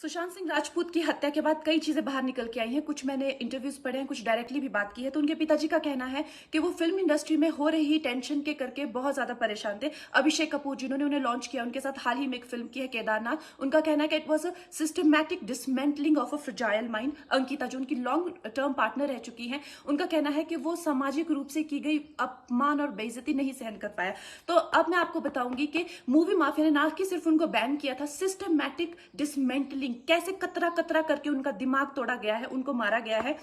सुशांत सिंह राजपूत की हत्या के बाद कई चीजें बाहर निकल के आई हैं। कुछ मैंने इंटरव्यूज पढ़े हैं, कुछ डायरेक्टली भी बात की है। तो उनके पिताजी का कहना है कि वो फिल्म इंडस्ट्री में हो रही टेंशन के करके बहुत ज्यादा परेशान थे। अभिषेक कपूर जिन्होंने उन्हें लॉन्च किया, उनके साथ हाल ही में एक फिल्म की है केदारनाथ। उनका कहना है कि it was a systematic dismantling of a fragile mind. Ankita जो उनकी लॉन्ग टर्म पार्टनर रह चुकी है, उनका कहना है कि वो सामाजिक रूप से की गई अपमान और बेइज्जती नहीं सहन कर पाया। तो अब मैं आपको बताऊंगी कि मूवी माफिया ने ना कि सिर्फ उनको बैन किया था, सिस्टमैटिक डिसमेंटलिंग, कैसे कतरा कतरा करके उनका दिमाग तोड़ा गया है, उनको मारा गया है।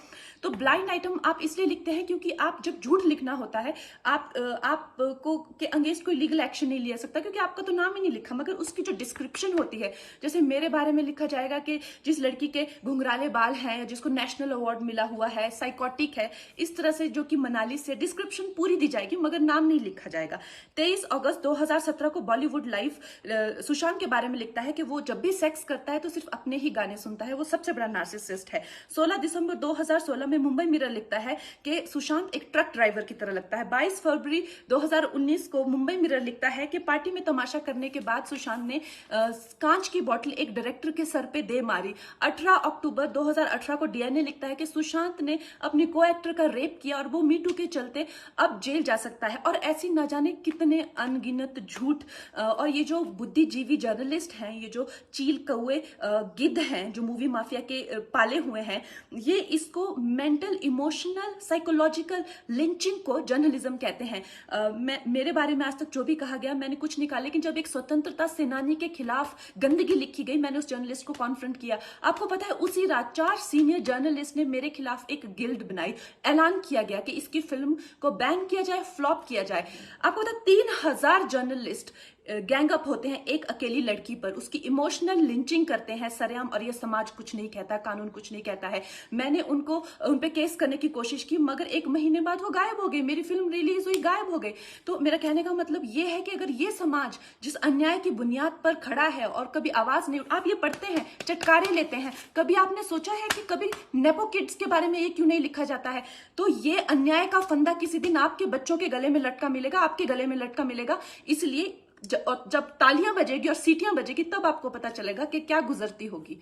तो ब्लाइंड आइटम आप इसलिए लिखते हैं क्योंकि आप जब झूठ लिखना होता है, आपको के अगेंस्ट कोई लीगल एक्शन नहीं लिया सकता, क्योंकि आपका तो नाम ही नहीं लिखा, मगर उसकी जो डिस्क्रिप्शन होती है, जैसे मेरे बारे में लिखा जाएगा कि जिस लड़की के घुंघराले बाल हैं, जिसको नेशनल अवार्ड मिला हुआ है, साइकोटिक है, इस तरह से जो कि मनाली से डिस्क्रिप्शन पूरी दी जाएगी, मगर नाम नहीं लिखा जाएगा। 23 अगस्त 2017 को बॉलीवुड लाइव सुशांत के बारे में लिखता है कि वो जब भी सेक्स करता है तो सिर्फ अपने ही गाने सुनता है, वो सबसे बड़ा नार्सिसिस्ट है। 16 दिसंबर 2016 में मुंबई मिरर लिखता है कि सुशांत एक ट्रक ड्राइवर की तरह लगता है। 22 फरवरी 2019 को मुंबई मिरर लिखता है कि पार्टी में तमाशा करने के बाद सुशांत ने कांच की बोतल एक डायरेक्टर के सर पे दे मारी। 18 अक्टूबर 2018 को डीएनए लिखता है कि सुशांत ने अपनी को एक्टर का रेप किया और वो मीटू के चलते अब जेल जा सकता है। और ऐसी न जाने कितने अनगिनत झूठ। और ये जो बुद्धिजीवी जर्नलिस्ट हैं, ये जो चील कौए गिद्ध हैं जो मूवी माफिया के पाले हुए हैं, ये इसको मेंटल इमोशनल साइकोलॉजिकल लिंचिंग को जर्नलिज्म कहते हैं। मेरे बारे में आज तक जो भी कहा गया मैंने कुछ नहीं कहा, लेकिन जब एक स्वतंत्रता सेनानी के खिलाफ गंदगी लिखी गई, मैंने उस जर्नलिस्ट को कॉन्फ्रंट किया। आपको पता है उसी रात 4 सीनियर जर्नलिस्ट ने मेरे खिलाफ एक गिल्ड बनाई। ऐलान किया गया कि इसकी फिल्म को बैन किया जाए, फ्लॉप किया जाए। आपको पता 3000 जर्नलिस्ट गैंग अप होते हैं एक अकेली लड़की पर, उसकी इमोशनल लिंचिंग करते हैं सरेआम, और ये समाज कुछ नहीं कहता, कानून कुछ नहीं कहता है। मैंने उन पे केस करने की कोशिश की, मगर 1 महीने बाद वो गायब हो गई। मेरी फिल्म रिलीज हुई, गायब हो गई। तो मेरा कहने का मतलब ये है कि अगर ये समाज जिस अन्याय की बुनियाद पर खड़ा है और कभी आवाज नहीं, आप ये पढ़ते हैं, चटकारे लेते हैं, कभी आपने सोचा है कि कभी नेपो किड्स के बारे में ये क्यों नहीं लिखा जाता है? तो ये अन्याय का फंदा किसी दिन आपके बच्चों के गले में लटका मिलेगा, आपके गले में लटका मिलेगा। इसलिए जब तालियां बजेगी और सीटियां बजेगी, तब आपको पता चलेगा कि क्या गुजरती होगी।